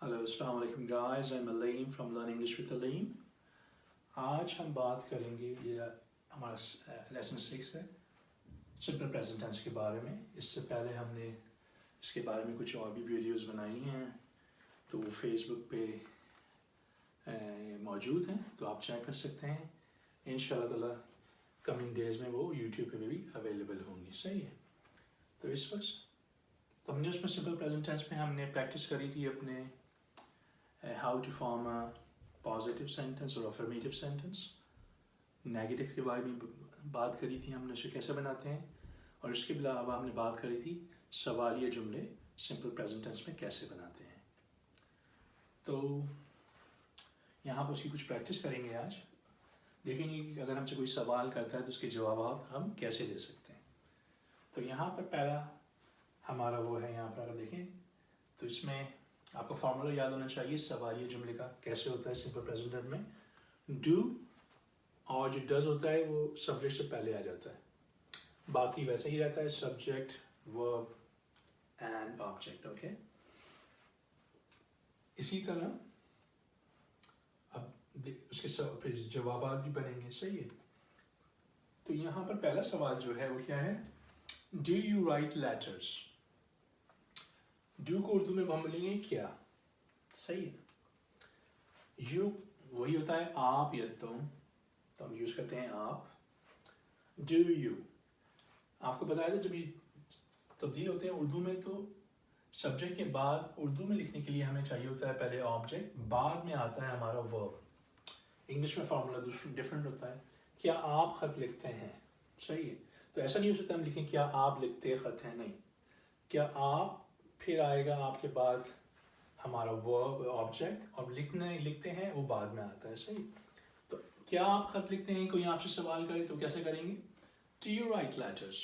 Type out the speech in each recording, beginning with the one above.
Hello अस्सलाम वालेकुम guys, I am Aleem from learn English with Aleem. आज हम बात करेंगे, ये हमारा लेसन 6 है, सिंपल प्रेजेंट टेंस के बारे में। इससे पहले हमने इसके बारे में कुछ और भी वीडियोस बनाई हैं, तो वो फेसबुक पे मौजूद हैं, तो आप चेक कर सकते हैं। इंशाल्लाह ताला कमिंग डेज़ में वो यूट्यूब पे भी अवेलेबल होंगी। सही है। तो इस वक्त तो हमने उसमें सिंपल प्रेजेंट टेंस में हमने प्रैक्टिस करी थी अपने how to form a positive sentence और अफर्मेटिव सेंटेंस। नेगेटिव के बारे में बात करी थी हमने, उसे कैसे बनाते हैं, और इसके अलावा हमने बात करी थी सवालिया जुमले सिंपल प्रेजेंट टेंस में कैसे बनाते हैं। तो यहाँ पर उसकी कुछ प्रैक्टिस करेंगे आज। देखेंगे कि अगर हमसे कोई सवाल करता है तो उसके जवाब हम कैसे दे सकते हैं। तो यहाँ पर पहला हमारा वो है, यहाँ पर अगर देखें तो इसमें आपको फार्मूला याद होना चाहिए सवालिया जुमले का कैसे होता है सिंपल प्रेजेंट टेंस में। डू और जो डज होता है वो सब्जेक्ट से पहले आ जाता है, बाकी वैसे ही रहता है, subject verb and object. Okay, इसी तरह अब उसके फिर जवाब भी बनेंगे। सही है। तो यहाँ पर पहला सवाल जो है वो क्या है, do you write letters. Do को उर्दू में हम बोलेंगे क्या। सही है। यू वही होता है आप या तुम, तो हम यूज करते हैं आप। डू यू, आपको बताया था जब ये तब्दील होते हैं उर्दू में तो सब्जेक्ट के बाद उर्दू में लिखने के लिए हमें चाहिए होता है पहले ऑब्जेक्ट, बाद में आता है हमारा वर्ब। इंग्लिश में फार्मूला डिफरेंट होता है। क्या आप खत लिखते हैं। सही है। तो ऐसा नहीं हो सकता हम लिखें क्या आप लिखते खत हैं, नहीं। क्या आप, फिर आएगा आपके बाद हमारा वर्ब ऑब्जेक्ट, और लिखते हैं वो बाद में आता है। सही। तो क्या आप खत लिखते हैं, कोई आपसे सवाल करे तो कैसे करेंगे, डू यू राइट लेटर्स।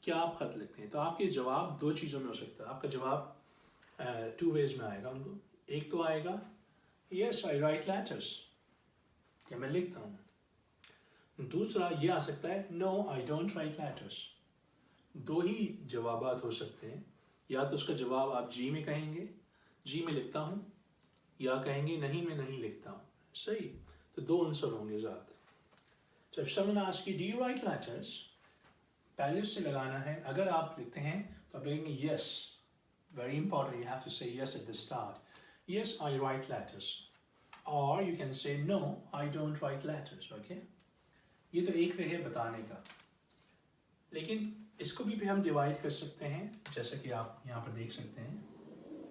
क्या आप खत लिखते हैं। तो आपके जवाब दो चीज़ों में हो सकता है। आपका जवाब टू वेज में आएगा उनको। एक तो आएगा यस आई राइट लेटर्स, क्या मैं लिखता हूँ। दूसरा ये आ सकता है no I don't write letters. दो ही जवाबात हो सकते हैं। या तो उसका जवाब आप जी में कहेंगे, जी में लिखता हूँ, या कहेंगे नहीं मैं नहीं लिखता हूँ। सही। तो दो आंसर होंगे ज़्यादा। जब someone asks you do you write letters, पहले उससे लगाना है। अगर आप लिखते हैं तो आप लिखेंगे yes, very important, you have to say yes at the start. Yes, I write letters. Or you can say no, I don't write letters. Okay? ये तो एक रहे बताने का, लेकिन इसको भी हम डिवाइड कर सकते हैं, जैसे कि आप यहाँ पर देख सकते हैं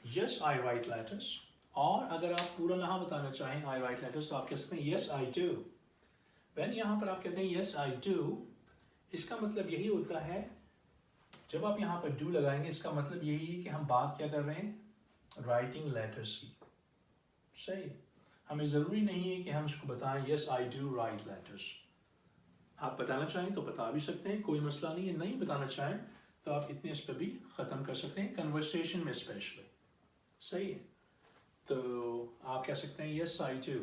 yes I write letters। और अगर आप पूरा ना बताना चाहें I write letters तो आप कह सकते हैं yes I do। When यहाँ पर आप कहते हैं yes I do, इसका मतलब यही होता है, जब आप यहाँ पर do लगाएंगे इसका मतलब यही है कि हम बात क्या कर रहे हैं, राइटिंग लेटर्स की। सही। हमें ज़रूरी नहीं है कि हम इसको बताएं yes I do write letters। आप बताना चाहें तो बता भी सकते हैं, कोई मसला नहीं है। नहीं बताना चाहें तो आप इतने इस पर भी ख़त्म कर सकते हैं, कन्वर्सेशन में स्पेशली। सही है। तो आप कह सकते हैं यस आई डू।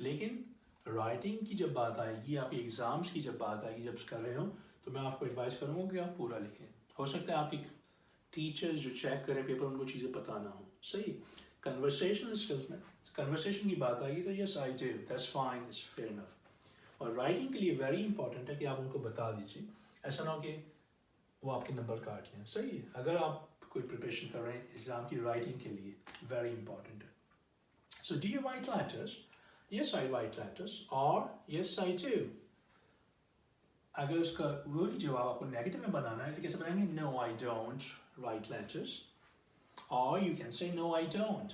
लेकिन राइटिंग की जब बात आएगी, आपकी एग्ज़ाम्स की जब बात आएगी, जब कर रहे हो, तो मैं आपको एडवाइस करूँगा कि आप पूरा लिखें। हो सकता है आपकी टीचर्स जो चेक करें पेपर उनको चीज़ें पता ना हो। सही। कन्वर्सेशनल स्किल्स में कन्वर्सेशन की बात आएगी तो yes I do, that's fine, it's fair enough. और राइटिंग के लिए वेरी इंपॉर्टेंट है कि आप उनको बता दीजिए, ऐसा ना हो कि वो आपके नंबर काट लें। सही है। अगर आप कोई प्रिपरेशन कर रहे हैं एग्ज़ाम की राइटिंग के लिए, वेरी इंपॉर्टेंट है। So do you write letters, yes I write letters, और यस आई डू। अगर उसका वही जवाब आपको नेगेटिव में बनाना है तो कैसे बनाएंगे, no I don't write letters, और you can say no I don't.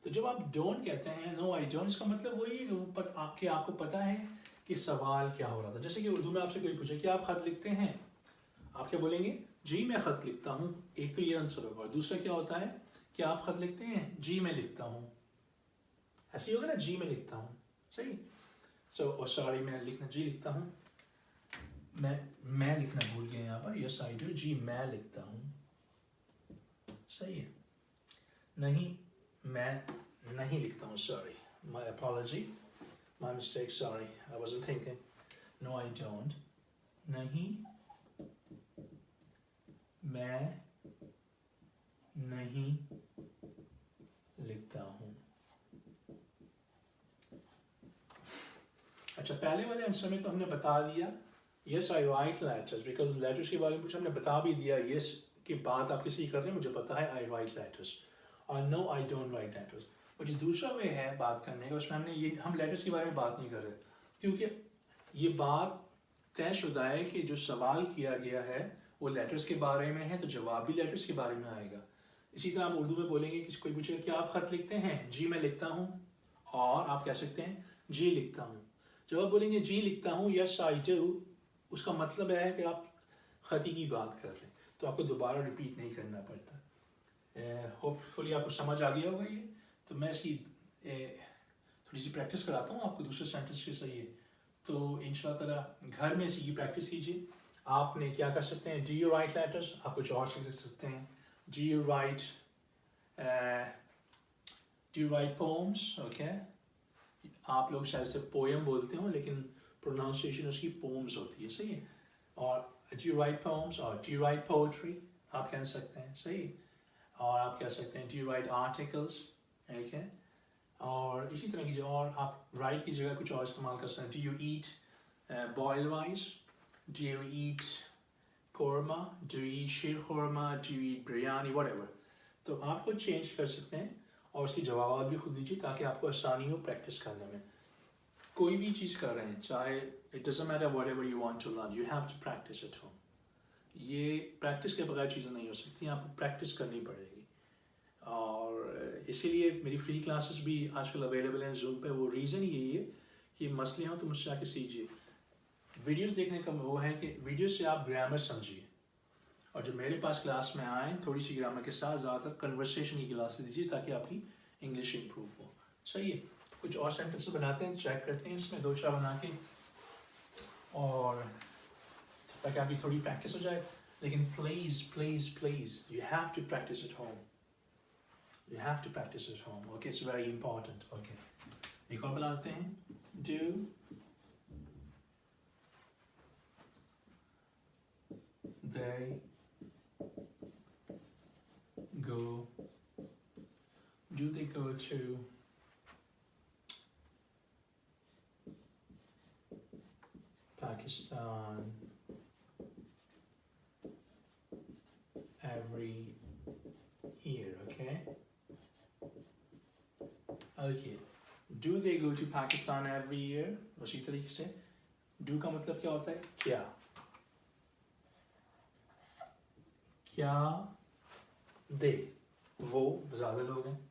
तो जब आप डोंट कहते हैं, नो आई डोंट, इसका मतलब वही कि आपको पता है कि सवाल क्या हो रहा था। जैसे कि उर्दू में आपसे कोई पूछे कि आप खत लिखते हैं, आप क्या बोलेंगे, जी मैं ख़त लिखता हूँ। एक तो ये आंसर होगा, और दूसरा क्या होता है कि आप ख़त लिखते हैं, जी मैं लिखता हूँ। ऐसे ही होगा ना, जी मैं लिखता हूँ। सही। सो सॉरी, मैं लिखना जी लिखता हूँ, मैं लिखना भूल गया यहाँ पर, यस आई डू, जी मैं लिखता हूँ। सही है। नहीं मैं नहीं लिखता हूँ, sorry, my apology, my mistake, sorry, I wasn't thinking. No I don't, नहीं मैं नहीं लिखता हूँ। अच्छा, पहले वाले आंसर में तो हमने बता दिया yes I write letters, because letters के बारे में कुछ हमने बता भी दिया। यस के बाद आप किसी कर रहे हैं, मुझे पता है आई राइट लेटर्स, और no I don't write letters. और जो दूसरा वे है बात करने का, उसमें हम लेटर्स के बारे में बात नहीं कर रहे, क्योंकि ये बात तयशुदा है कि जो सवाल किया गया है वो लेटर्स के बारे में है, तो जवाब भी लेटर्स के बारे में आएगा। इसी तरह आप उर्दू में बोलेंगे, किसी कोई पूछेगा कि आप ख़त लिखते हैं, जी मैं लिखता हूँ, और आप कह सकते हैं जी लिखता हूँ। जब आप बोलेंगे जी लिखता हूँ, यस आई डू, उसका मतलब है कि आप ख़ती की बात कर रहे हैं, तो आपको दोबारा रिपीट नहीं करना पड़ता। होपफुली आपको समझ आ गया होगा ये। तो मैं इसकी थोड़ी सी प्रैक्टिस कराता हूँ आपको दूसरे सेंटेंस के सही है, तो इंशाल्लाह ताला घर में इसकी प्रैक्टिस कीजिए। आपने क्या कर सकते हैं, डू यू राइट लेटर्स, आप कुछ और सीख सकते हैं, do you right poems, okay. आप लोग शायद से पोएम बोलते हो, लेकिन प्रोनाउंसिएशन उसकी पोम्स होती है, सही है। और डू यू राइट पोम्स और डू यू राइट पोएट्री आप कह सकते हैं, सही। और आप कह सकते हैं do you right articles, okay. और इसी तरह की जो और आप राइट की जगह कुछ और इस्तेमाल कर सकते हैं, do you eat boil rice, do you eat korma, do you eat sheer khurma, do you eat biryani, whatever. तो आप खुद चेंज कर सकते हैं और उसकी जवाब भी खुद दीजिए, ताकि आपको आसानी हो प्रैक्टिस करने में। कोई भी चीज़ कर रहे हैं, चाहे it doesn't matter whatever you want to learn, you have to practise at home. ये प्रैक्टिस के बगैर चीज़ें नहीं हो सकती, आपको प्रैक्टिस करनी पड़ेगी। और इसीलिए मेरी फ्री क्लासेस भी आजकल अवेलेबल हैं जूम पे। वो रीज़न यही है कि मसले हों तो मुझसे आके सीजिए। वीडियोस देखने का वो है कि वीडियोस से आप ग्रामर समझिए, और जो मेरे पास क्लास में आए थोड़ी सी ग्रामर के साथ ज़्यादातर कन्वर्सेशन की क्लास दीजिए, ताकि आपकी इंग्लिश इंप्रूव हो, सही है। कुछ और सेंटेंस बनाते हैं, चेक करते हैं इसमें 2-4 बना के, और ताकि आपकी थोड़ी प्रैक्टिस हो जाए। लेकिन please please please you have to practise at home, you have to practice at home, okay? It's very important, okay? एक और बनाते हैं, do they go to Pakistan every year, okay? Okay, do they go to Pakistan every year? उसी तरीके से do का मतलब क्या होता है, क्या। क्या दे, वो ज़्यादा लोग हैं।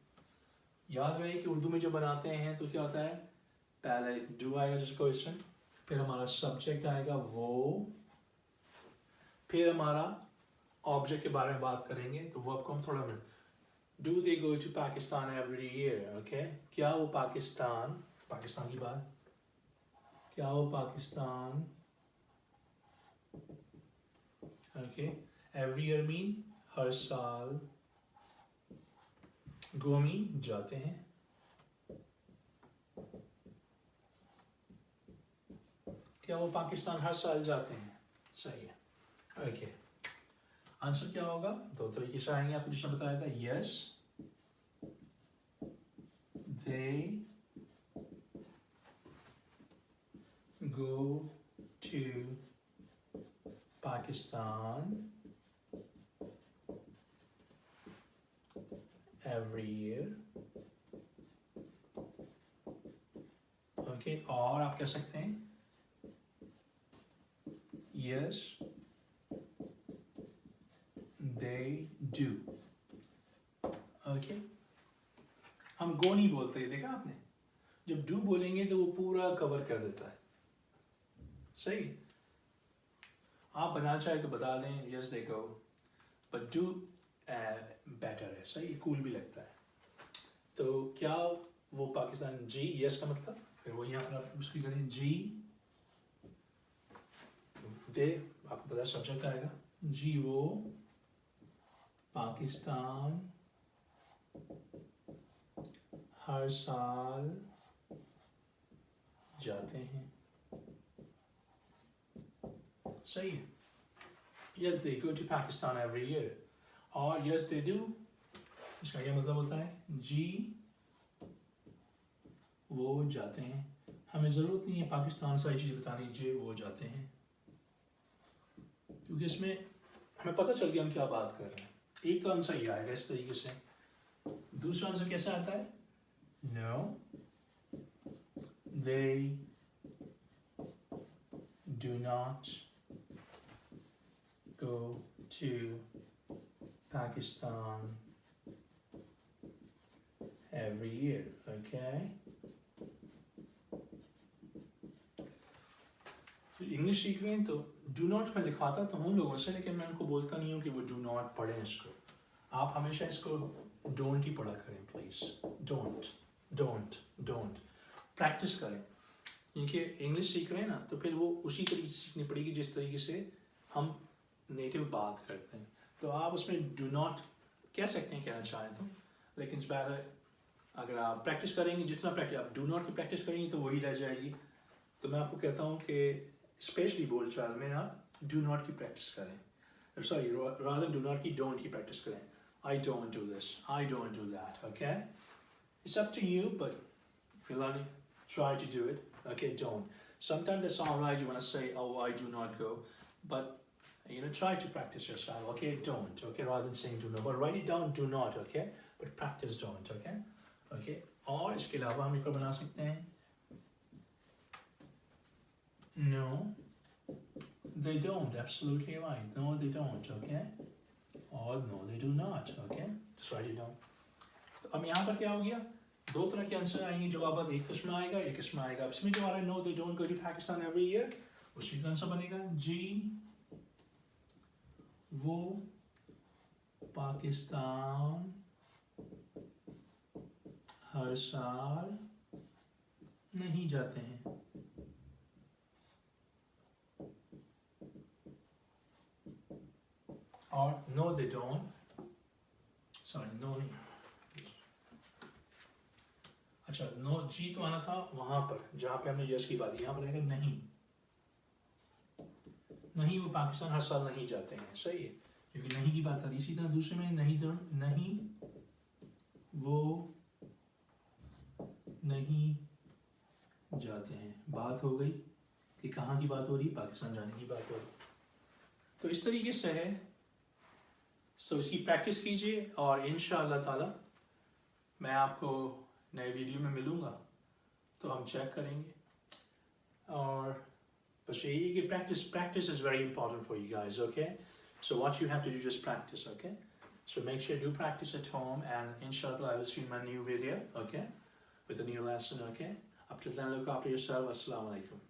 याद रहे कि उर्दू में जब बनाते हैं तो क्या होता है, पहले do आएगा जिस क्वेश्चन, फिर हमारा सब्जेक्ट आएगा वो, फिर हमारा ऑब्जेक्ट के बारे में बात करेंगे, तो वो आपको हम थोड़ा मिल। Do they go to Pakistan every year? Okay? क्या वो पाकिस्तान की बात, क्या वो Pakistan, okay? Every year mean हर साल, go mean जाते हैं, क्या वो पाकिस्तान हर साल जाते हैं, सही है, ओके। आंसर क्या होगा, 2 तरीके से आएंगे, आपको जिसने बताया था, yes they go to Pakistan every year, okay. और आप कह सकते हैं yes they do, ओके। हम गो नहीं बोलते, देखा आपने, जब डू बोलेंगे तो वो पूरा कवर कर देता है, सही। आप बनाना चाहे तो बता दें yes they go, but do better है, सही, कूल भी लगता है। तो क्या वो पाकिस्तान, जी यस का मतलब, फिर वो यहाँ पर आप उसकी करें जी दे, आपको पता सब्जेक्ट आएगा, जी वो पाकिस्तान हर साल जाते हैं, सही है। Yes they go to Pakistan every year, और yes they do इसका क्या मतलब होता है? जी वो जाते हैं। हमें ज़रूरत नहीं है पाकिस्तान सारी चीज़ बतानी, जे वो जाते हैं, क्योंकि इसमें हमें पता चल गया हम क्या बात कर रहे हैं। एक तो आंसर ये आएगा इस तरीके से। दूसरा आंसर कैसे आता है? No they do not go to Pakistan every year, okay? तो इंग्लिश सीख रहे हैं तो डू नॉट मैं लिखवाता तो हूँ लोगों से, लेकिन मैं उनको बोलता नहीं हूँ कि वो डू नॉट पढ़ें इसको। आप हमेशा इसको डोंट ही पढ़ा करें please. Don't don't don't practice करें, क्योंकि इंग्लिश सीख रहे हैं ना, तो फिर वो उसी तरीके से सीखनी पड़ेगी जिस तरीके से हम नेटिव बात करते हैं। तो आप उसमें डू नॉट कह सकते हैं कहना चाहें तो, लेकिन इस बार अगर आप प्रैक्टिस करेंगे, जिस तरह प्रैक्टिस आप डू नॉट की प्रैक्टिस करेंगे तो वही रह जाएगी। तो मैं आपको कहता हूँ कि स्पेशली बोलचाल में आप डू नॉट की प्रैक्टिस करें, सॉरी रादर डू नॉट की डोंट की प्रैक्टिस करें। I don't do this, I don't do that, okay? It's up to you, but if you're learning, try to do it, okay? Don't. Sometimes that's all right, you want to say, oh, I do not go, but try to practice yourself, okay? Don't, okay? Rather than saying do not, but write it down, do not, okay? But practice don't, okay? Okay? और इसके अलावा हम एक और बना सकते हैं, no they don't, absolutely right, no they don't, okay? or no they do not, okay? Just write it down. तो अब यहाँ पर क्या हो गया? दो तरह के आंसर आएंगे जवाब, एक इसमें आएगा एक इसमें आएगा। इसमें जो आ रहा है no they don't go to Pakistan every year, उसी का आंसर बनेगा जी वो पाकिस्तान हर साल नहीं जाते हैं। और no they don't, sorry no नहीं, अच्छा नो जी तो आना था वहां पर जहां पे हमने यस की बात की, यहाँ पर रहेगा नहीं, नहीं वो पाकिस्तान हर साल नहीं जाते हैं, सही है, क्योंकि नहीं की बात करी। इसी तरह दूसरे में नहीं तो नहीं वो नहीं जाते हैं, बात हो गई कि कहाँ की बात हो रही, पाकिस्तान जाने की बात हो रही। तो इस तरीके से है, सो इसकी प्रैक्टिस कीजिए और इंशाअल्लाह ताला मैं आपको नए वीडियो में मिलूँगा तो हम चेक करेंगे। और बस यही कि practice is very important for you guys, okay? So what you have to do, just practice, okay? So make sure you do practice at home, and inshallah I will see you in my new video, okay? With a new lesson, okay? Up till then, look after yourself. Assalamu alaikum.